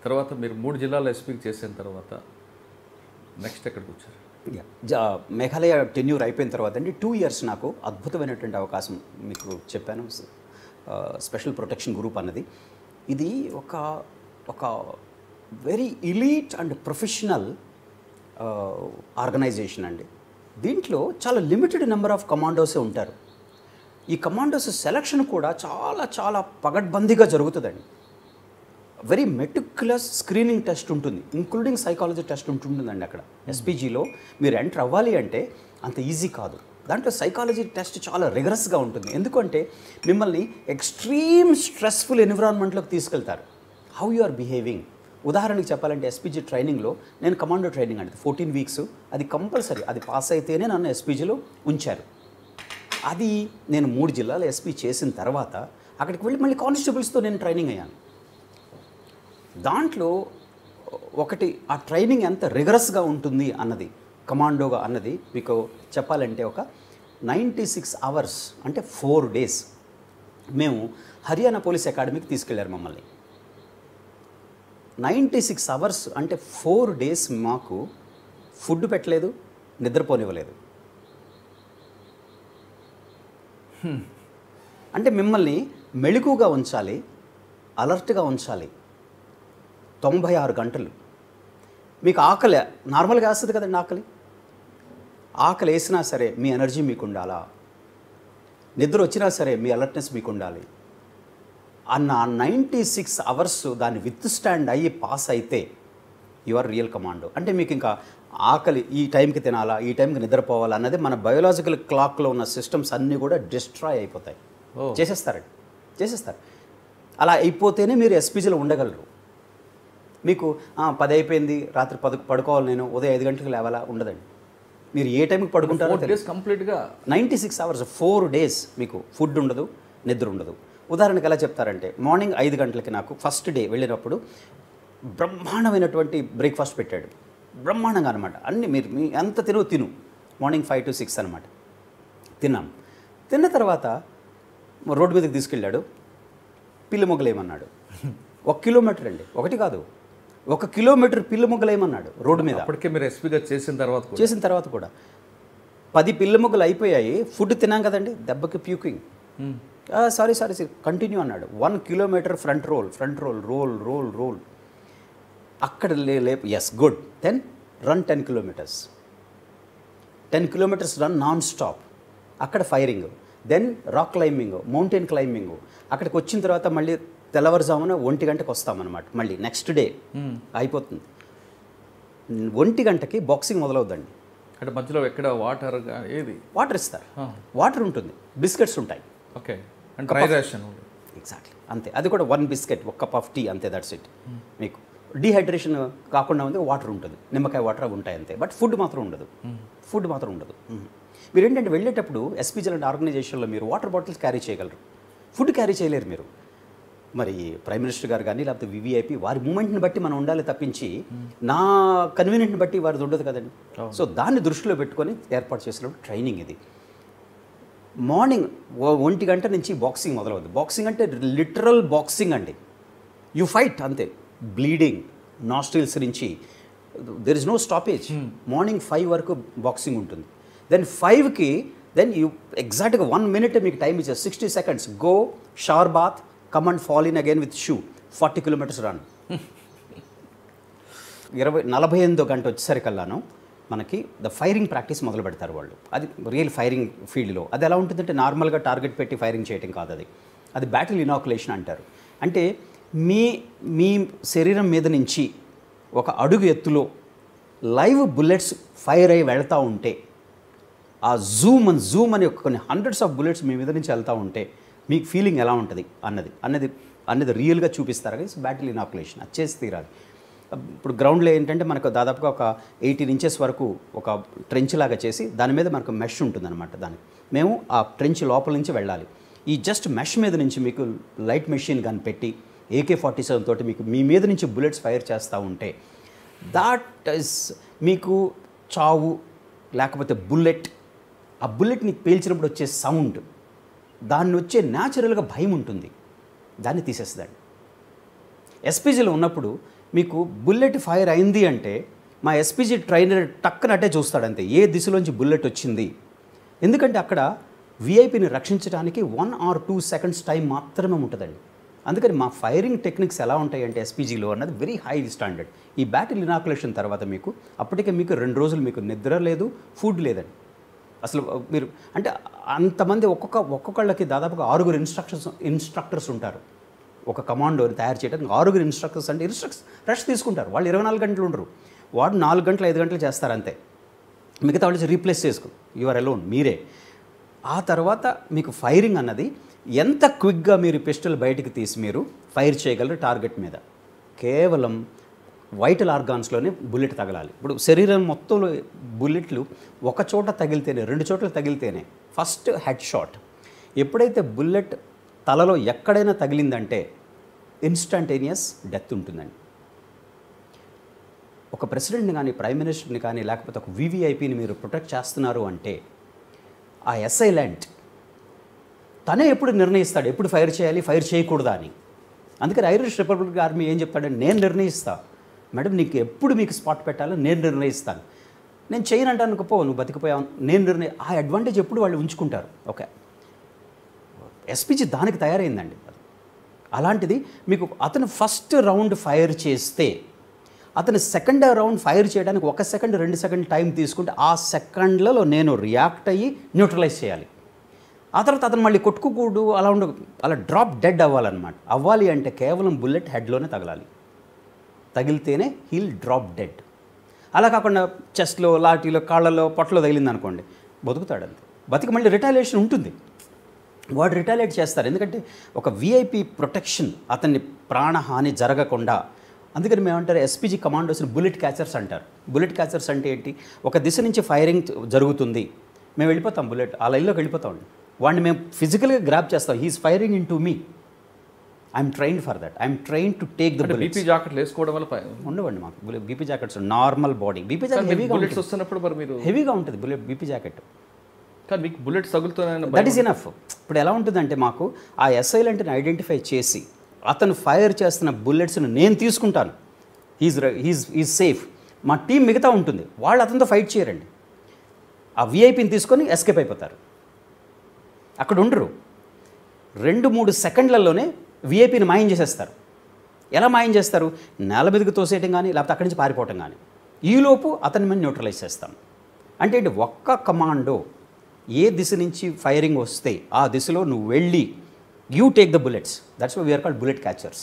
తర్వాత మీరు 3 జిల్లాల ఎస్పీకి చేసిన తర్వాత నెక్స్ట్ ఎక్కడికి వచ్చారు? మేఘాలయ టెన్యూర్ అయిపోయిన తర్వాత అండి 2 years నాకు అద్భుతమైనటువంటి అవకాశం మీకు చెప్పాను. స్పెషల్ ప్రొటెక్షన్ గ్రూప్ అన్నది ఇది ఒక very elite and professional organization అండి. దీంట్లో చాలా లిమిటెడ్ నెంబర్ ఆఫ్ కమాండోసే ఉంటారు. ఈ కమాండోస్ సెలక్షన్ కూడా చాలా చాలా పగడ్బందీగా జరుగుతుందండి. వెరీ మెటిక్యులస్ స్క్రీనింగ్ టెస్ట్ ఉంటుంది, ఇంక్లూడింగ్ సైకాలజీ టెస్ట్ ఉంటుందండి. అక్కడ ఎస్పీజీలో మీరు ఎంటర్ అవ్వాలి అంటే అంత ఈజీ కాదు. దాంట్లో సైకాలజీ టెస్ట్ చాలా రిగరస్గా ఉంటుంది. ఎందుకంటే మిమ్మల్ని ఎక్స్ట్రీమ్ స్ట్రెస్ఫుల్ ఎన్విరాన్మెంట్లోకి తీసుకెళ్తారు. How you are behaving. ఉదాహరణకి చెప్పాలంటే ఎస్పీజీ ట్రైనింగ్లో నేను కమాండో ట్రైనింగ్ అంటే 14 weeks అది కంపల్సరీ, అది పాస్ అయితేనే నన్ను ఎస్పీజీలో ఉంచారు. అది నేను 3 జిల్లాల ఎస్పీ చేసిన తర్వాత అక్కడికి వెళ్ళి మళ్ళీ కానిస్టేబుల్స్తో నేను ట్రైనింగ్ అయ్యాను. దాంట్లో ఒకటి ఆ ట్రైనింగ్ ఎంత రిగరస్గా ఉంటుంది అన్నది, కమాండోగా అన్నది మీకు చెప్పాలంటే ఒక 96 hours అంటే 4 days మేము హర్యానా పోలీస్ అకాడమీకి తీసుకెళ్లారు మమ్మల్ని. 96 hours అంటే 4 days మాకు ఫుడ్ పెట్టలేదు, నిద్రపోనివ్వలేదు. అంటే మిమ్మల్ని మెళుకుగా ఉంచాలి, అలర్ట్గా ఉంచాలి. 96 గంటలు. మీకు ఆకలి నార్మల్గా వేస్తుంది కదండి. ఆకలి వేసినా సరే మీ ఎనర్జీ మీకు ఉండాలా, నిద్ర వచ్చినా సరే మీ అలర్ట్నెస్ మీకు ఉండాలి అన్న 96 hours దాన్ని విత్ స్టాండ్ అయ్యి పాస్ అయితే యు ఆర్ రియల్ కమాండో. అంటే మీకు ఇంకా ఆకలి ఈ టైంకి తినాలా, ఈ టైంకి నిద్రపోవాలా అన్నది మన బయోలాజికల్ క్లాక్లో ఉన్న సిస్టమ్స్ అన్నీ కూడా డిస్ట్రాయ్ అయిపోతాయి. చేసేస్తారు. అలా అయిపోతేనే మీరు ఎస్పీజీలో ఉండగలరు. మీకు 10 అయిపోయింది, రాత్రి 10 పడుకోవాలి, నేను ఉదయం 5 గంటలకు లేవాలా, ఉండదండి. మీరు ఏ టైంకి పడుకుంటారో కంప్లీట్గా 96 hours 4 days మీకు ఫుడ్ ఉండదు, నిద్ర ఉండదు. ఉదాహరణకు ఎలా చెప్తారంటే మార్నింగ్ 5 గంటలకి నాకు ఫస్ట్ డే వెళ్ళినప్పుడు బ్రహ్మాండమైనటువంటి బ్రేక్ఫాస్ట్ పెట్టాడు. బ్రహ్మాండంగా అనమాట. అన్నీ మీరు మీ ఎంత తిను మార్నింగ్ 5 to 6 అనమాట. తిన్నాం. తిన్న తర్వాత రోడ్డు మీదకి తీసుకెళ్ళాడు. పిల్లి మొగ్గలేమన్నాడు. 1 kilometer అండి, ఒకటి కాదు, 1 kilometer పిల్లి మొగ్గలేమన్నాడు రోడ్డు మీద. అప్పటికే మీరు ఎస్పీగా చేసిన తర్వాత కూడా 10 పిల్లి మొగ్గలు అయిపోయాయి. ఫుడ్ తిన్నాం కదండి, దెబ్బకి ప్యూకింగ్. సారీ కంటిన్యూ అన్నాడు. 1 kilometer ఫ్రంట్ రోల్. అక్కడ yes good. Then run 10 kilometers. 10 kilometers run non stop. అక్కడ firing. Then rock climbing, mountain climbing. అక్కడికి వచ్చిన తర్వాత మళ్ళీ తెల్లవారుజామున 1 గంటకు వస్తామన్నమాట. మళ్ళీ నెక్స్ట్ డే అయిపోతుంది. 1 గంటకి బాక్సింగ్ మొదలవుద్దండి. అంటే మధ్యలో ఎక్కడ వాటర్ ఇస్తారు. వాటర్ ఉంటుంది, బిస్కెట్స్ ఉంటాయి. Okay, dry ration. ఎగ్జాక్ట్లీ అంతే. అది కూడా 1 biscuit, 1 cup of టీ, అంతే. That's it. మీకు డీహైడ్రేషన్ కాకుండా ఉంది, వాటర్ ఉంటుంది, నిమ్మకాయ వాటర్ అవి ఉంటాయి అంతే. బట్ ఫుడ్ మాత్రం ఉండదు. మీరు ఏంటంటే వెళ్ళేటప్పుడు ఎస్పీజీ లాంటి ఆర్గనైజేషన్లో మీరు వాటర్ బాటిల్స్ క్యారీ చేయగలరు, ఫుడ్ క్యారీ చేయలేరు మీరు. మరి ప్రైమ్ మినిస్టర్ గారు కానీ లేకపోతే వివిఐపి వారి మూమెంట్ని బట్టి మనం ఉండాలి తప్పించి నా కన్వీనియంట్ని బట్టి వారిది ఉండదు కదండి. సో దాన్ని దృష్టిలో పెట్టుకొని ఏర్పాటు చేసినప్పుడు ట్రైనింగ్ ఇది. మార్నింగ్ 1 గంట నుంచి బాక్సింగ్ మొదలవుద్ది. బాక్సింగ్ అంటే లిటరల్ బాక్సింగ్ అండి. యు ఫైట్ అంతే. బ్లీడింగ్ నాస్ట్రిల్స్ నుంచి there is no stoppage. Morning 5 వరకు బాక్సింగ్ ఉంటుంది. దెన్ 5కి దెన్ యూ ఎగ్జాక్ట్గా 1 minute మీకు టైం ఇచ్చారు. 60 seconds go, shower bath, come and fall in again with shoe. 40 kilometers run. 48వ గంట వచ్చేసరికల్లాను మనకి ఫైరింగ్ ప్రాక్టీస్ మొదలు పెడతారు వాళ్ళు. అది రియల్ ఫైరింగ్ ఫీల్డ్లో. అది ఎలా ఉంటుందంటే నార్మల్గా టార్గెట్ పెట్టి ఫైరింగ్ చేయడం కాదు, అది బ్యాటిల్ ఇనాకులేషన్ అంటారు. అంటే మీ శరీరం మీద నుంచి ఒక అడుగు ఎత్తులో లైవ్ బుల్లెట్స్ ఫైర్ అయ్యి వెళ్తూ ఉంటే, ఆ జూమ్ అని కొన్ని హండ్రెడ్స్ ఆఫ్ బుల్లెట్స్ మీ మీద నుంచి వెళ్తూ ఉంటే మీకు ఫీలింగ్ ఎలా ఉంటుంది అన్నది రియల్గా చూపిస్తారు. It's battle inoculation. అది చేసి తీరాలి. ఇప్పుడు గ్రౌండ్లో ఏంటంటే మనకు దాదాపుగా ఒక 18 inches వరకు ఒక ట్రెంచ్ లాగా చేసి దాని మీద మనకు మెష్ ఉంటుందన్నమాట. దానికి మేము ఆ ట్రెంచ్ లోపల నుంచి వెళ్ళాలి. ఈ జస్ట్ మెష్ మీద నుంచి మీకు లైట్ మెషిన్ గన్ పెట్టి AK-47 తోటి మీకు మీ మీద నుంచి బుల్లెట్స్ ఫైర్ చేస్తూ ఉంటే దట్ ఈస్ మీకు చావు లేకపోతే బుల్లెట్ ఆ బుల్లెట్ని పేల్చినప్పుడు వచ్చే సౌండ్, దాన్ని వచ్చే న్యాచురల్గా భయం ఉంటుంది, దాన్ని తీసేస్తుందండి. ఎస్పీజీలో ఉన్నప్పుడు మీకు బుల్లెట్ ఫైర్ అయింది అంటే మా ఎస్పీజీ ట్రైనర్ టక్కనట్టే చూస్తాడంతే ఏ దిశలోంచి బుల్లెట్ వచ్చింది. ఎందుకంటే అక్కడ విఐపిని రక్షించడానికి 1 or 2 seconds టైం మాత్రమే ఉంటుందండి. అందుకని మా ఫైరింగ్ టెక్నిక్స్ ఎలా ఉంటాయంటే ఎస్పీజీలో అన్నది వెరీ హై స్టాండర్డ్. ఈ బ్యాటిల్ ఇనాకులేషన్ తర్వాత మీకు అప్పటికే మీకు 2 రోజులు మీకు నిద్ర లేదు, ఫుడ్ లేదండి. అసలు మీరు అంటే అంతమంది ఒక్కొక్కళ్ళకి దాదాపుగా 6 ఇన్స్ట్రక్టర్స్ ఉంటారు. ఒక కమాండోని తయారు చేయడానికి 6 ఇన్స్ట్రక్టర్స్ అంటే రెస్ట్ తీసుకుంటారు. వాళ్ళు 24 గంటలు ఉండరు. వాడు 4 గంటలు 5 గంటలు చేస్తారు అంతే. మిగతా వాళ్ళు రీప్లేస్ చేసుకో, యు ఆర్ అలోన్, మీరే. ఆ తర్వాత మీకు ఫైరింగ్ అన్నది ఎంత క్విక్గా మీరు పిస్టల్ బయటికి తీసి మీరు ఫైర్ చేయగలరు టార్గెట్ మీద. కేవలం వైటల్ ఆర్గాన్స్లోనే బుల్లెట్ తగలాలి. ఇప్పుడు శరీరం మొత్తంలో బుల్లెట్లు ఒక చోట తగిలితేనే, 2 చోట్ల తగిలితేనే ఫస్ట్ హెడ్ షాట్. ఎప్పుడైతే బుల్లెట్ తలలో ఎక్కడైనా తగిలిందంటే ఇన్స్టంటేనియస్ డెత్ ఉంటుందండి. ఒక ప్రెసిడెంట్ని కానీ, ప్రైమ్ మినిస్టర్ని కానీ, లేకపోతే ఒక వివిఐపిని మీరు ప్రొటెక్ట్ చేస్తున్నారు అంటే ఆ అసైలెంట్ తనే ఎప్పుడు నిర్ణయిస్తాడు ఎప్పుడు ఫైర్ చేయాలి, ఫైర్ చేయకూడదా అని. అందుకని ఐరిష్ రిపబ్లిక్ ఆర్మీ ఏం చెప్తాడంటే, నేను నిర్ణయిస్తా మేడం, నీకు ఎప్పుడు మీకు స్పాట్ పెట్టాలో నేను నిర్ణయిస్తాను, నేను చేయను అంటాను, పో నువ్వు బతికిపోయావు, నేను ఆ అడ్వాంటేజ్ ఎప్పుడు వాళ్ళు ఉంచుకుంటారు. ఓకే, ఎస్పీజీ దానికి తయారైందండి. అలాంటిది మీకు అతను ఫస్ట్ రౌండ్ ఫైర్ చేస్తే అతను సెకండ్ రౌండ్ ఫైర్ చేయడానికి 1 సెకండ్ 2 సెకండ్ టైం తీసుకుంటే ఆ సెకండ్లలో నేను రియాక్ట్ అయ్యి న్యూట్రలైజ్ చేయాలి. ఆ తర్వాత అతను మళ్ళీ కొట్టుకోకూడదు, అలా డ్రాప్ డెడ్ అవ్వాలన్నమాట. అవ్వాలి అంటే కేవలం బుల్లెట్ హెడ్లోనే తగలాలి, తగిలితేనే హీల్ డ్రాప్ డెడ్. అలా కాకుండా చెస్ట్లో, లాఠీలో, కాళ్ళలో, పొట్టలో తగిలింది అనుకోండి, బతుకుతాడంతే. బతికి మళ్ళీ రిటాలియేషన్ ఉంటుంది, వాడు రిటాలియేట్ చేస్తారు. ఎందుకంటే ఒక విఐపి ప్రొటెక్షన్, అతన్ని ప్రాణహాని జరగకుండా. అందుకని మేమంటారు ఎస్పీజీ కమాండోస్ని బుల్లెట్ క్యాచర్స్ అంటారు. బుల్లెట్ క్యాచర్స్ అంటే ఏంటి, ఒక దిశ నుంచి ఫైరింగ్ జరుగుతుంది, మేము వెళ్ళిపోతాం, బుల్లెట్ ఆ లైన్లోకి వెళ్ళిపోతాం, వాడిని మేము ఫిజికల్గా గ్రాప్ చేస్తాం. He's firing into me, I'm trained for that, I'm train to take the BP జాకెట్లు వేసుకోవడం వల్ల ఉండవండి మాకు BP jackets. Normal body BP jacket హెవీగా వస్తున్నప్పుడు మరి మీరు హెవీగా ఉంటుంది బీపీ జాకెట్, కానీ మీకు బుల్లెట్ తగులుతున్నాయి, దట్ ఈస్ ఇనఫ్. ఇప్పుడు ఎలా ఉంటుందంటే మాకు ఆ అసైలెంట్ని ఐడెంటిఫై చేసి అతను ఫైర్ చేస్తున్న బుల్లెట్స్ను నేను తీసుకుంటాను, ఈజ్ సేఫ్. మా టీం మిగతా ఉంటుంది, వాళ్ళు అతనితో ఫైట్ చేయరండి, ఆ విఐపిని తీసుకొని ఎస్కేప్ అయిపోతారు, అక్కడ ఉండరు. 2-3 సెకండ్లలోనే విఐపిని మాయం చేసేస్తారు. ఎలా మాయం చేస్తారు, నేల మీదకి తోసేయటం కానీ, లేకపోతే అక్కడి నుంచి పారిపోవటం కానీ. ఈలోపు అతన్ని మేము న్యూట్రలైజ్ చేస్తాం. అంటే ఏంటి, ఒక్క కమాండో ఏ దిశ నుంచి ఫైరింగ్ వస్తే ఆ దిశలో నువ్వు వెళ్ళి you take the bullets. That's why we're called bullet catchers.